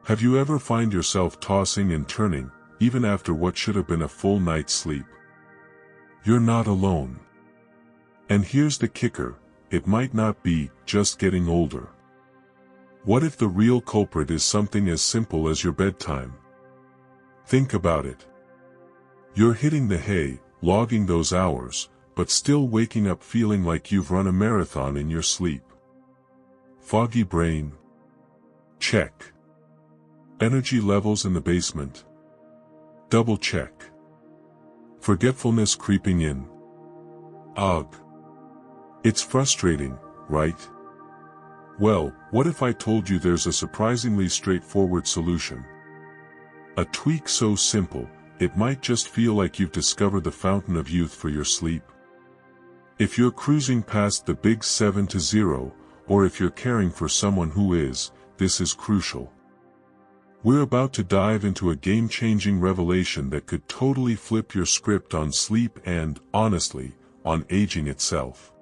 Have you ever find yourself tossing and turning, even after what should have been a full night's sleep? You're not alone. And here's the kicker, it might not be just getting older. What if the real culprit is something as simple as your bedtime? Think about it. You're hitting the hay, logging those hours, but still waking up feeling like you've run a marathon in your sleep. Foggy brain? Check. Energy levels in the basement? Double check. Forgetfulness creeping in? Ugh. It's frustrating, right? Well, what if I told you there's a surprisingly straightforward solution? A tweak so simple, it might just feel like you've discovered the fountain of youth for your sleep. If you're cruising past the big 7-0, or if you're caring for someone who is, this is crucial. We're about to dive into a game-changing revelation that could totally flip your script on sleep and, honestly, on aging itself.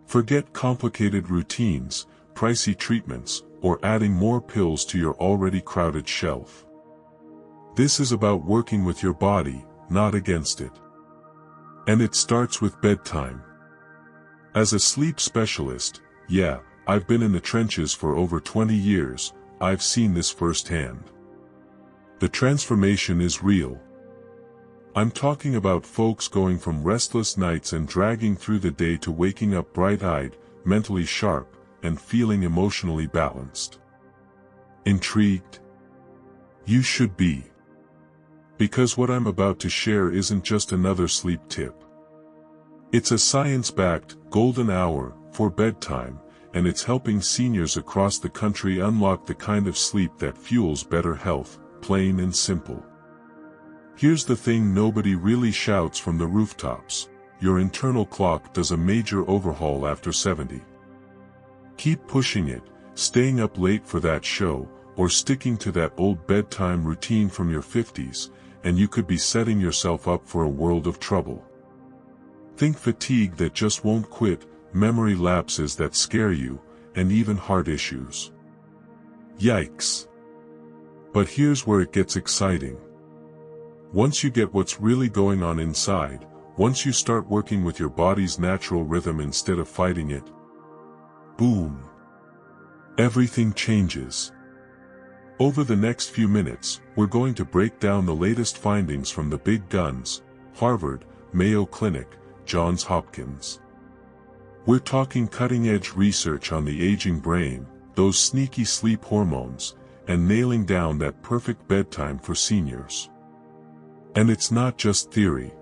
Forget complicated routines, pricey treatments, or adding more pills to your already crowded shelf. This is about working with your body, not against it. And it starts with bedtime. As a sleep specialist, yeah, I've been in the trenches for over 20 years, I've seen this firsthand. The transformation is real. I'm talking about folks going from restless nights and dragging through the day to waking up bright-eyed, mentally sharp, and feeling emotionally balanced. Intrigued? You should be. Because what I'm about to share isn't just another sleep tip. It's a science-backed, golden hour, for bedtime, and it's helping seniors across the country unlock the kind of sleep that fuels better health, plain and simple. Here's the thing nobody really shouts from the rooftops: your internal clock does a major overhaul after 70. Keep pushing it, staying up late for that show, or sticking to that old bedtime routine from your 50s, and you could be setting yourself up for a world of trouble. Think fatigue that just won't quit, memory lapses that scare you, and even heart issues. Yikes. But here's where it gets exciting. Once you get what's really going on inside, once you start working with your body's natural rhythm instead of fighting it, boom! Everything changes. Over the next few minutes, we're going to break down the latest findings from the big guns: Harvard, Mayo Clinic, Johns Hopkins. We're talking cutting-edge research on the aging brain, those sneaky sleep hormones, and nailing down that perfect bedtime for seniors. And it's not just theory.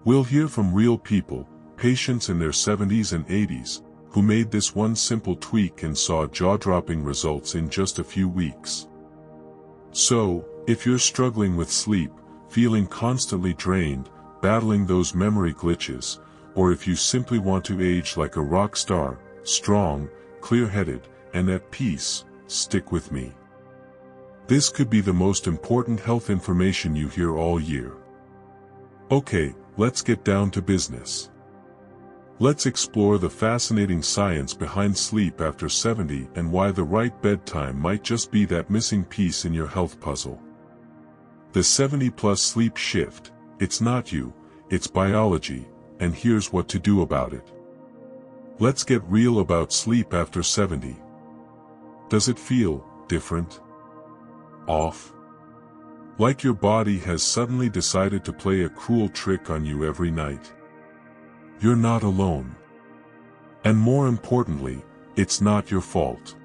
We'll hear from real people, patients in their 70s and 80s, who made this one simple tweak and saw jaw-dropping results in just a few weeks. So, if you're struggling with sleep, feeling constantly drained, battling those memory glitches, or if you simply want to age like a rock star, strong, clear-headed, and at peace, stick with me. This could be the most important health information you hear all year. Okay, let's get down to business. Let's explore the fascinating science behind sleep after 70 and why the right bedtime might just be that missing piece in your health puzzle. The 70-plus sleep shift, it's not you, it's biology, and here's what to do about it. Let's get real about sleep after 70. Does it feel different? Off? Like your body has suddenly decided to play a cruel trick on you every night? You're not alone. And more importantly, it's not your fault.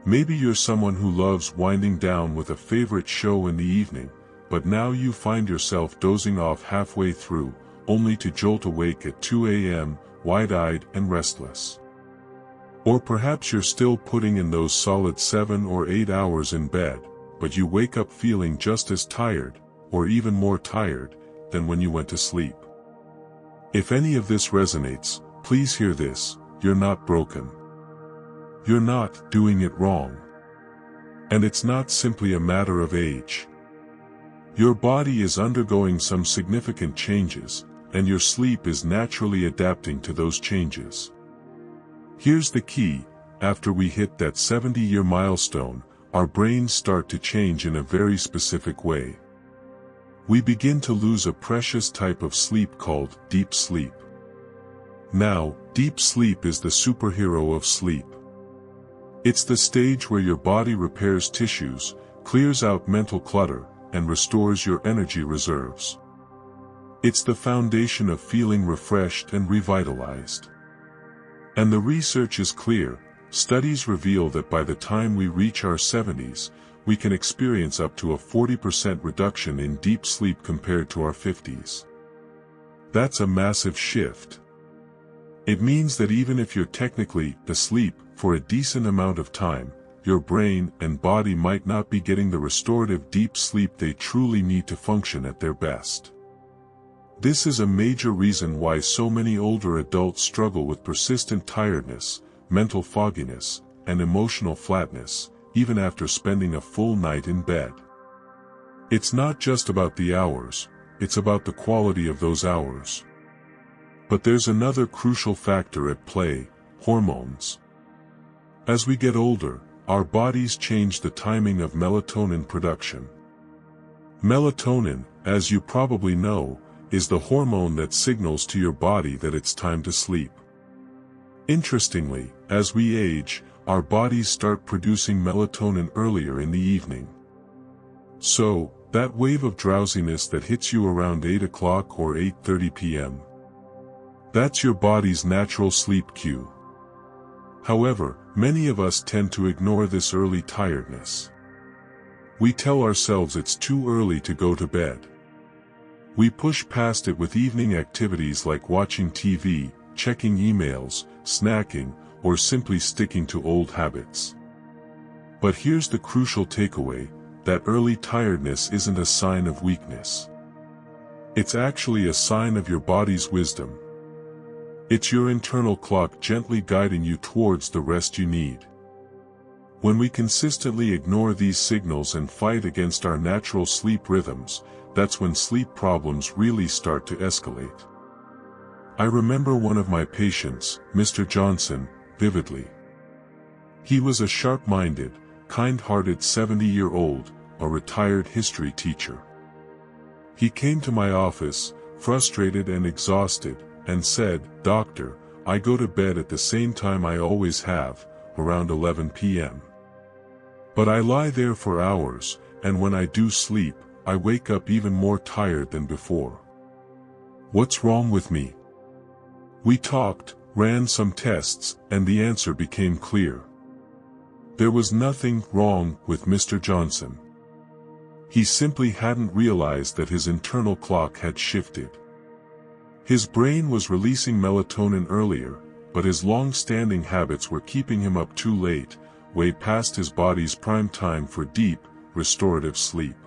Maybe you're someone who loves winding down with a favorite show in the evening, but now you find yourself dozing off halfway through, only to jolt awake at 2 a.m., wide-eyed and restless. Or perhaps you're still putting in those solid 7 or 8 hours in bed, but you wake up feeling just as tired, or even more tired, than when you went to sleep. If any of this resonates, please hear this: you're not broken. You're not doing it wrong. And it's not simply a matter of age. Your body is undergoing some significant changes, and your sleep is naturally adapting to those changes. Here's the key: after we hit that 70-year milestone, our brains start to change in a very specific way. We begin to lose a precious type of sleep called deep sleep. Now, deep sleep is the superhero of sleep. It's the stage where your body repairs tissues, clears out mental clutter, and restores your energy reserves. It's the foundation of feeling refreshed and revitalized. And the research is clear. Studies reveal that by the time we reach our 70s, we can experience up to a 40% reduction in deep sleep compared to our 50s. That's a massive shift. It means that even if you're technically asleep for a decent amount of time, your brain and body might not be getting the restorative deep sleep they truly need to function at their best. This is a major reason why so many older adults struggle with persistent tiredness, mental fogginess, and emotional flatness, even after spending a full night in bed. It's not just about the hours, it's about the quality of those hours. But there's another crucial factor at play: hormones. As we get older, our bodies change the timing of melatonin production. Melatonin, as you probably know, is the hormone that signals to your body that it's time to sleep. Interestingly, as we age, our bodies start producing melatonin earlier in the evening. So, that wave of drowsiness that hits you around 8 o'clock or 8:30 p.m., that's your body's natural sleep cue. However, many of us tend to ignore this early tiredness. We tell ourselves it's too early to go to bed. We push past it with evening activities like watching TV, checking emails, snacking, or simply sticking to old habits. But here's the crucial takeaway: that early tiredness isn't a sign of weakness. It's actually a sign of your body's wisdom. It's your internal clock gently guiding you towards the rest you need. When we consistently ignore these signals and fight against our natural sleep rhythms, that's when sleep problems really start to escalate. I remember one of my patients, Mr. Johnson, vividly. He was a sharp-minded, kind-hearted 70-year-old, a retired history teacher. He came to my office, frustrated and exhausted, and said, "Doctor, I go to bed at the same time I always have, around 11 p.m. But I lie there for hours, and when I do sleep, I wake up even more tired than before. What's wrong with me?" We talked, ran some tests, and the answer became clear. There was nothing wrong with Mr. Johnson. He simply hadn't realized that his internal clock had shifted. His brain was releasing melatonin earlier, but his long-standing habits were keeping him up too late, way past his body's prime time for deep, restorative sleep.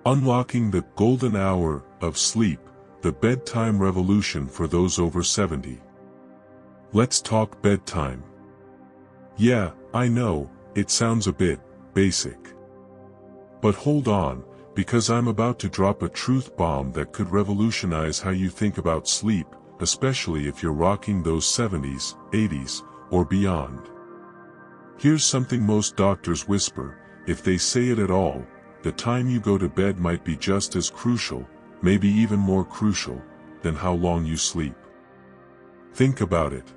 Unlocking the golden hour of sleep, the bedtime revolution for those over 70. Let's talk bedtime. Yeah, I know, it sounds a bit basic. But hold on, because I'm about to drop a truth bomb that could revolutionize how you think about sleep, especially if you're rocking those 70s, 80s, or beyond. Here's something most doctors whisper, if they say it at all: the time you go to bed might be just as crucial, maybe even more crucial, than how long you sleep. Think about it.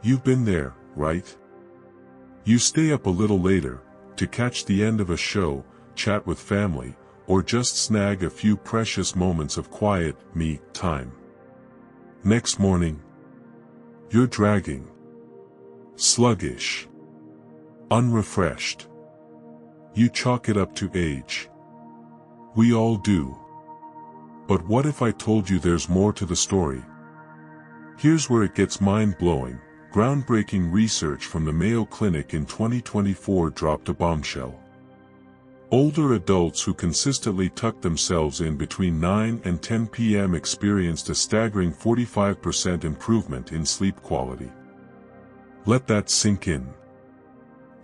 You've been there, right? You stay up a little later, to catch the end of a show, chat with family, or just snag a few precious moments of quiet, me time. Next morning, you're dragging, sluggish, unrefreshed. You chalk it up to age. We all do. But what if I told you there's more to the story? Here's where it gets mind-blowing. Groundbreaking research from the Mayo Clinic in 2024 dropped a bombshell. Older adults who consistently tucked themselves in between 9 and 10 p.m. experienced a staggering 45% improvement in sleep quality. Let that sink in.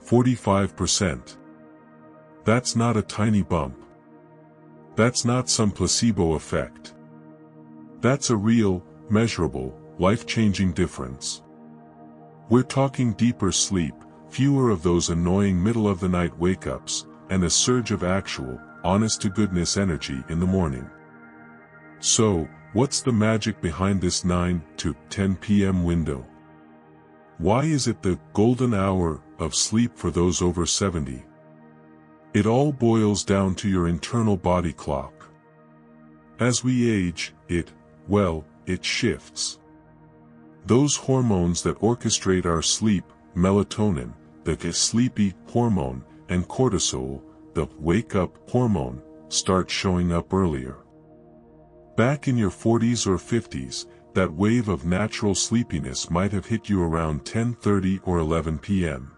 45%. That's not a tiny bump. That's not some placebo effect. That's a real, measurable, life-changing difference. We're talking deeper sleep, fewer of those annoying middle-of-the-night wake-ups, and a surge of actual, honest-to-goodness energy in the morning. So, what's the magic behind this 9 to 10 p.m. window? Why is it the golden hour of sleep for those over 70? It all boils down to your internal body clock. As we age, it shifts. Those hormones that orchestrate our sleep, melatonin, the sleepy hormone, and cortisol, the wake-up hormone, start showing up earlier. Back in your 40s or 50s, that wave of natural sleepiness might have hit you around 10:30 or 11 p.m.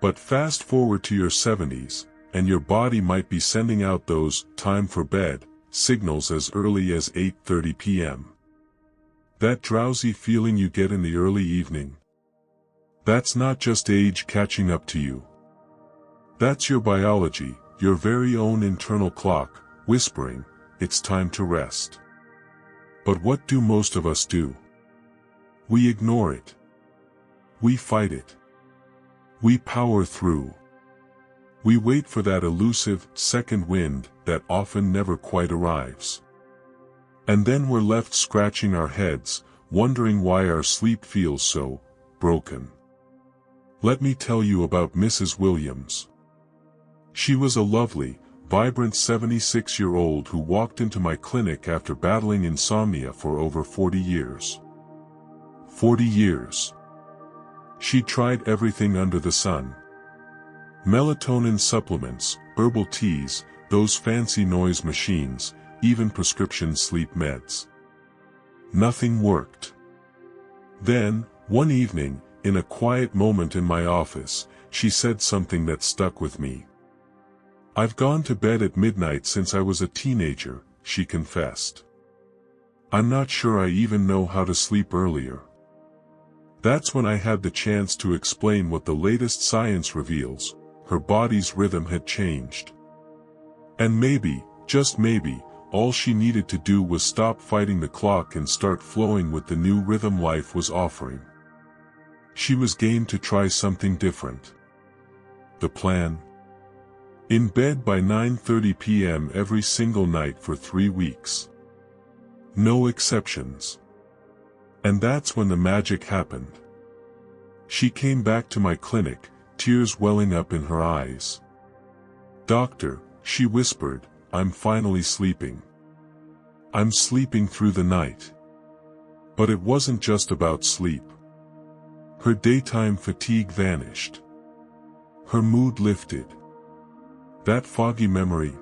But fast forward to your 70s, and your body might be sending out those time for bed signals as early as 8:30 p.m. That drowsy feeling you get in the early evening, that's not just age catching up to you. That's your biology, your very own internal clock, whispering, it's time to rest. But what do most of us do? We ignore it. We fight it. We power through. We wait for that elusive second wind that often never quite arrives. And then we're left scratching our heads, wondering why our sleep feels so broken. Let me tell you about Mrs. Williams. She was a lovely, vibrant 76-year-old who walked into my clinic after battling insomnia for over 40 years. 40 years. She tried everything under the sun. Melatonin supplements, herbal teas, those fancy noise machines, even prescription sleep meds. Nothing worked. Then, one evening, in a quiet moment in my office, she said something that stuck with me. I've gone to bed at midnight since I was a teenager, she confessed. I'm not sure I even know how to sleep earlier. That's when I had the chance to explain what the latest science reveals: her body's rhythm had changed. And maybe, just maybe, all she needed to do was stop fighting the clock and start flowing with the new rhythm life was offering. She was game to try something different. The plan? In bed by 9:30 p.m. every single night for 3 weeks. No exceptions. And that's when the magic happened. She came back to my clinic, tears welling up in her eyes. Doctor, she whispered, I'm finally sleeping. I'm sleeping through the night. But it wasn't just about sleep. Her daytime fatigue vanished. Her mood lifted. That foggy memory,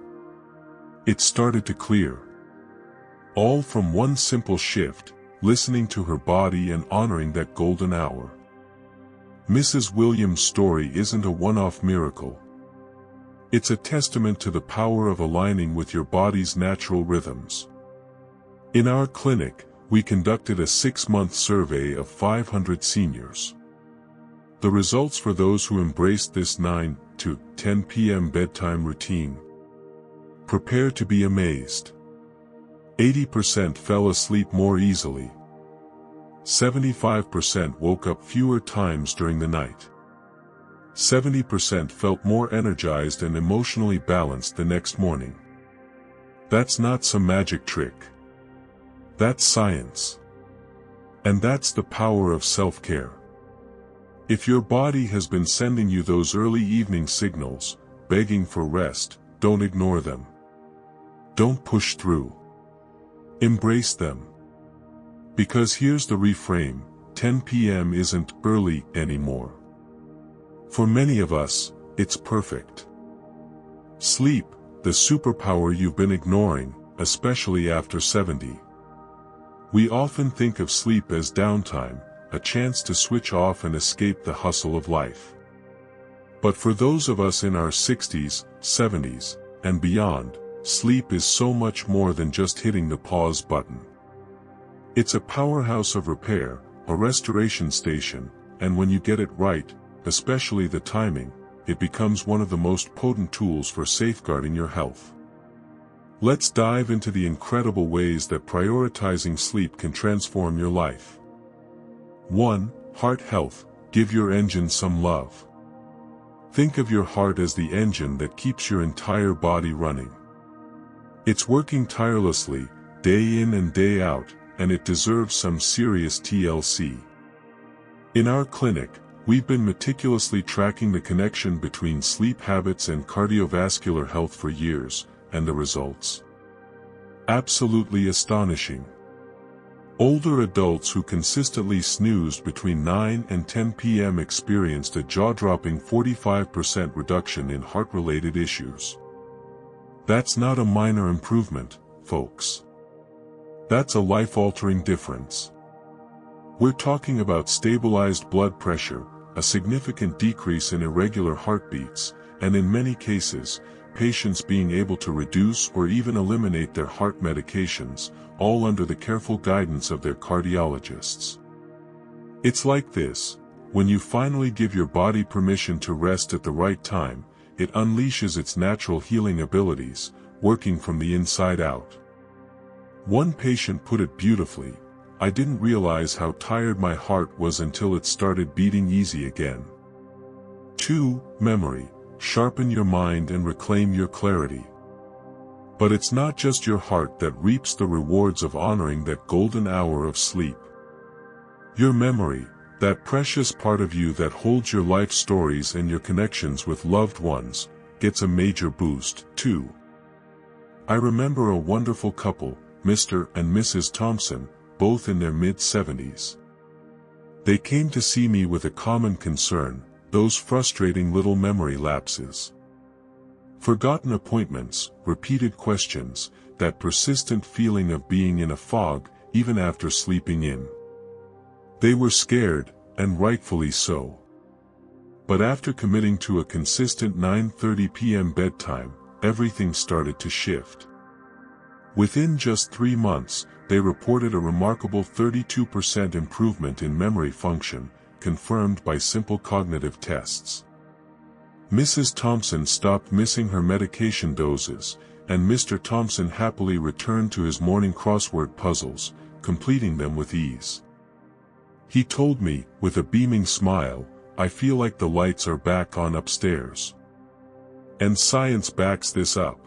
it started to clear. All from one simple shift, listening to her body and honoring that golden hour. Mrs. Williams' story isn't a one-off miracle. It's a testament to the power of aligning with your body's natural rhythms. In our clinic, we conducted a 6-month survey of 500 seniors. The results for those who embraced this 9 to 10 p.m. bedtime routine. Prepare to be amazed. 80% fell asleep more easily. 75% woke up fewer times during the night. 70% felt more energized and emotionally balanced the next morning. That's not some magic trick. That's science. And that's the power of self-care. If your body has been sending you those early evening signals, begging for rest, don't ignore them. Don't push through. Embrace them. Because here's the reframe: 10 p.m. isn't early anymore. For many of us, it's perfect. Sleep, the superpower you've been ignoring, especially after 70. We often think of sleep as downtime, a chance to switch off and escape the hustle of life. But for those of us in our 60s, 70s, and beyond, sleep is so much more than just hitting the pause button. It's a powerhouse of repair, a restoration station, and when you get it right, especially the timing, it becomes one of the most potent tools for safeguarding your health. Let's dive into the incredible ways that prioritizing sleep can transform your life. 1. Heart health. give your engine some love. Think of your heart as the engine that keeps your entire body running. It's working tirelessly, day in and day out, and it deserves some serious TLC. In our clinic, we've been meticulously tracking the connection between sleep habits and cardiovascular health for years, and the results? Absolutely astonishing. Older adults who consistently snoozed between 9 and 10 p.m. experienced a jaw-dropping 45% reduction in heart-related issues. That's not a minor improvement, folks. That's a life-altering difference. We're talking about stabilized blood pressure, a significant decrease in irregular heartbeats, and in many cases, patients being able to reduce or even eliminate their heart medications, all under the careful guidance of their cardiologists. It's like this: when you finally give your body permission to rest at the right time, it unleashes its natural healing abilities, working from the inside out. One patient put it beautifully: "I didn't realize how tired my heart was until it started beating easy again." 2. Memory. Sharpen your mind and reclaim your clarity. But it's not just your heart that reaps the rewards of honoring that golden hour of sleep. Your memory, that precious part of you that holds your life stories and your connections with loved ones, gets a major boost, too. I remember a wonderful couple, Mr. and Mrs. Thompson, both in their mid-70s. They came to see me with a common concern: those frustrating little memory lapses. Forgotten appointments, repeated questions, that persistent feeling of being in a fog, even after sleeping in. They were scared, and rightfully so. But after committing to a consistent 9:30 p.m. bedtime, everything started to shift. Within just 3 months, they reported a remarkable 32% improvement in memory function, confirmed by simple cognitive tests. Mrs. Thompson stopped missing her medication doses, and Mr. Thompson happily returned to his morning crossword puzzles, completing them with ease. He told me, with a beaming smile, "I feel like the lights are back on upstairs." And science backs this up.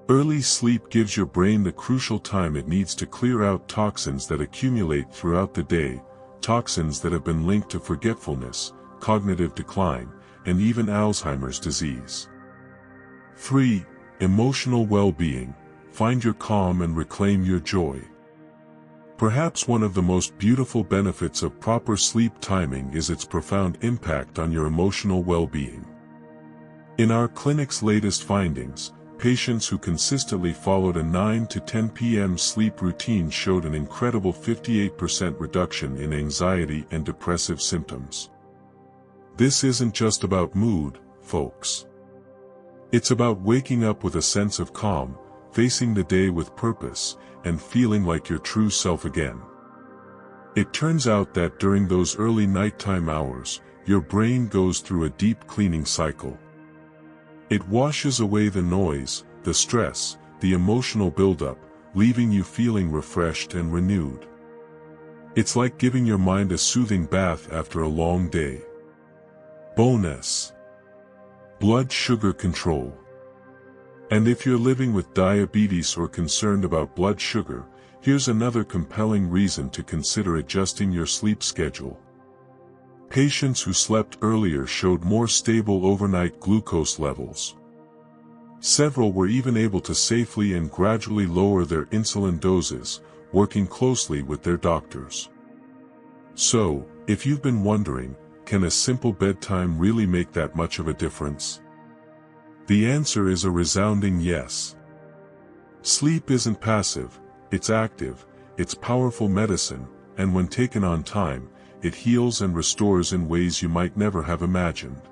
Early sleep gives your brain the crucial time it needs to clear out toxins that accumulate throughout the day, toxins that have been linked to forgetfulness, cognitive decline, and even Alzheimer's disease. 3. Emotional well-being. Find your calm and reclaim your joy. Perhaps one of the most beautiful benefits of proper sleep timing is its profound impact on your emotional well-being. In our clinic's latest findings, patients who consistently followed a 9 to 10 p.m. sleep routine showed an incredible 58% reduction in anxiety and depressive symptoms. This isn't just about mood, folks. It's about waking up with a sense of calm, facing the day with purpose, and feeling like your true self again. It turns out that during those early nighttime hours, your brain goes through a deep cleaning cycle. It washes away the noise, the stress, the emotional buildup, leaving you feeling refreshed and renewed. It's like giving your mind a soothing bath after a long day. Bonus: blood sugar control. And if you're living with diabetes or concerned about blood sugar, here's another compelling reason to consider adjusting your sleep schedule. Patients who slept earlier showed more stable overnight glucose levels. Several were even able to safely and gradually lower their insulin doses, working closely with their doctors. So, if you've been wondering, can a simple bedtime really make that much of a difference? The answer is a resounding yes. Sleep isn't passive, it's active, it's powerful medicine, and when taken on time, it heals and restores in ways you might never have imagined.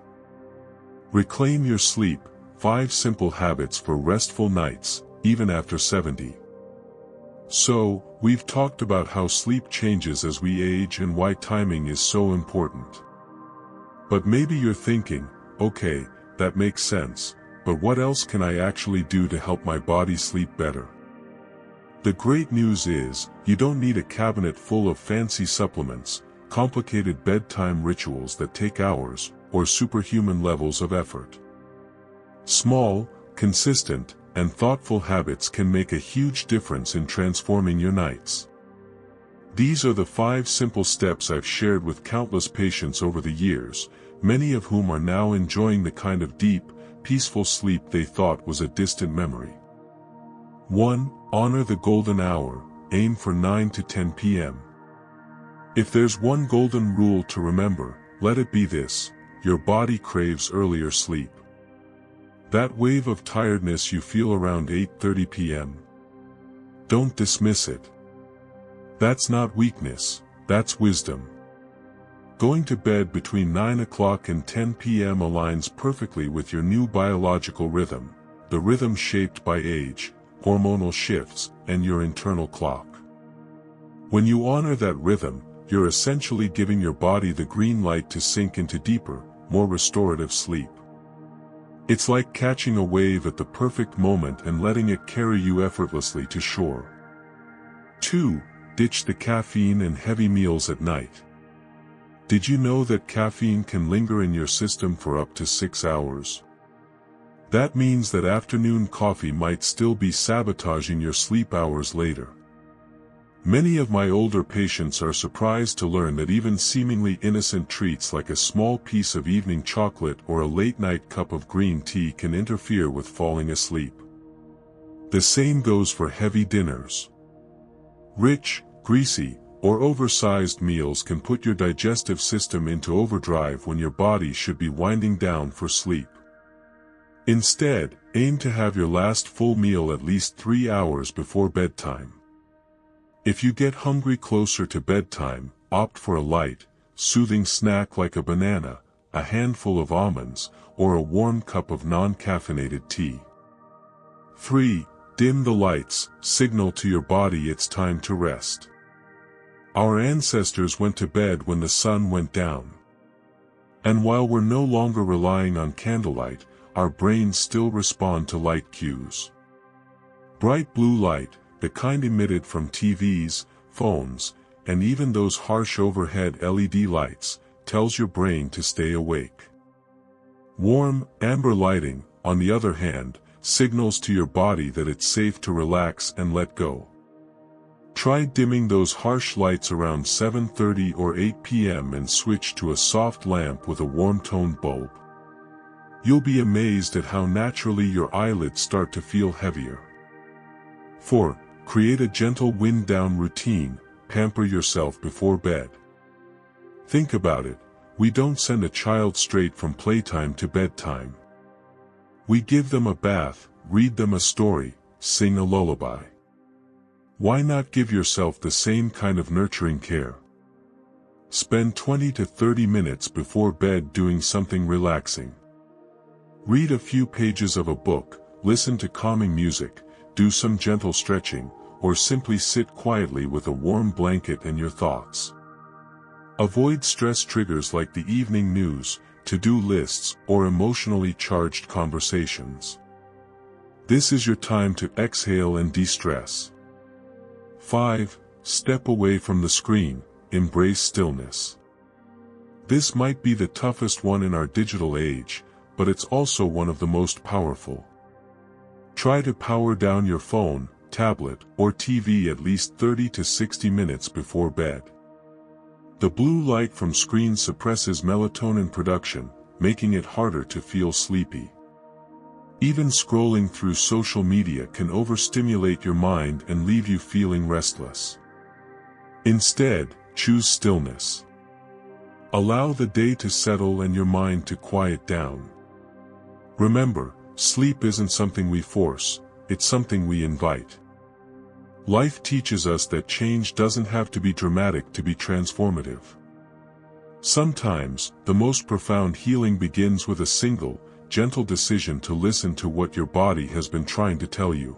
Reclaim your sleep: 5 simple habits for restful nights, even after 70. So, we've talked about how sleep changes as we age and why timing is so important. But maybe you're thinking, okay, that makes sense, but what else can I actually do to help my body sleep better? The great news is, you don't need a cabinet full of fancy supplements, complicated bedtime rituals that take hours, or superhuman levels of effort. Small, consistent, and thoughtful habits can make a huge difference in transforming your nights. These are the 5 simple steps I've shared with countless patients over the years, many of whom are now enjoying the kind of deep, peaceful sleep they thought was a distant memory. 1. Honor the golden hour, aim for 9 to 10 p.m. If there's one golden rule to remember, let it be this: your body craves earlier sleep. That wave of tiredness you feel around 8:30 p.m. Don't dismiss it. That's not weakness, that's wisdom. Going to bed between 9 o'clock and 10 p.m. aligns perfectly with your new biological rhythm, the rhythm shaped by age, hormonal shifts, and your internal clock. When you honor that rhythm, you're essentially giving your body the green light to sink into deeper, more restorative sleep. It's like catching a wave at the perfect moment and letting it carry you effortlessly to shore. 2. Ditch the caffeine and heavy meals at night. Did you know that caffeine can linger in your system for up to 6 hours? That means that afternoon coffee might still be sabotaging your sleep hours later. Many of my older patients are surprised to learn that even seemingly innocent treats like a small piece of evening chocolate or a late-night cup of green tea can interfere with falling asleep. The same goes for heavy dinners. Rich, greasy, or oversized meals can put your digestive system into overdrive when your body should be winding down for sleep. Instead, aim to have your last full meal at least 3 hours before bedtime. If you get hungry closer to bedtime, opt for a light, soothing snack like a banana, a handful of almonds, or a warm cup of non-caffeinated tea. 3. Dim the lights, signal to your body it's time to rest. Our ancestors went to bed when the sun went down. And while we're no longer relying on candlelight, our brains still respond to light cues. Bright blue light, the kind emitted from TVs, phones, and even those harsh overhead LED lights, tells your brain to stay awake. Warm, amber lighting, on the other hand, signals to your body that it's safe to relax and let go. Try dimming those harsh lights around 7:30 or 8 p.m. and switch to a soft lamp with a warm-toned bulb. You'll be amazed at how naturally your eyelids start to feel heavier. 4. Create a gentle wind-down routine, pamper yourself before bed. Think about it, we don't send a child straight from playtime to bedtime. We give them a bath, read them a story, sing a lullaby. Why not give yourself the same kind of nurturing care? Spend 20 to 30 minutes before bed doing something relaxing. Read a few pages of a book, listen to calming music, do some gentle stretching, or simply sit quietly with a warm blanket and your thoughts. Avoid stress triggers like the evening news, to-do lists, or emotionally charged conversations. This is your time to exhale and de-stress. 5. Step away from the screen, embrace stillness. This might be the toughest one in our digital age, but it's also one of the most powerful. Try to power down your phone, tablet, or TV at least 30 to 60 minutes before bed. The blue light from screens suppresses melatonin production, making it harder to feel sleepy. Even scrolling through social media can overstimulate your mind and leave you feeling restless. Instead, choose stillness. Allow the day to settle and your mind to quiet down. Remember, sleep isn't something we force, it's something we invite. Life teaches us that change doesn't have to be dramatic to be transformative. Sometimes, the most profound healing begins with a single, gentle decision to listen to what your body has been trying to tell you.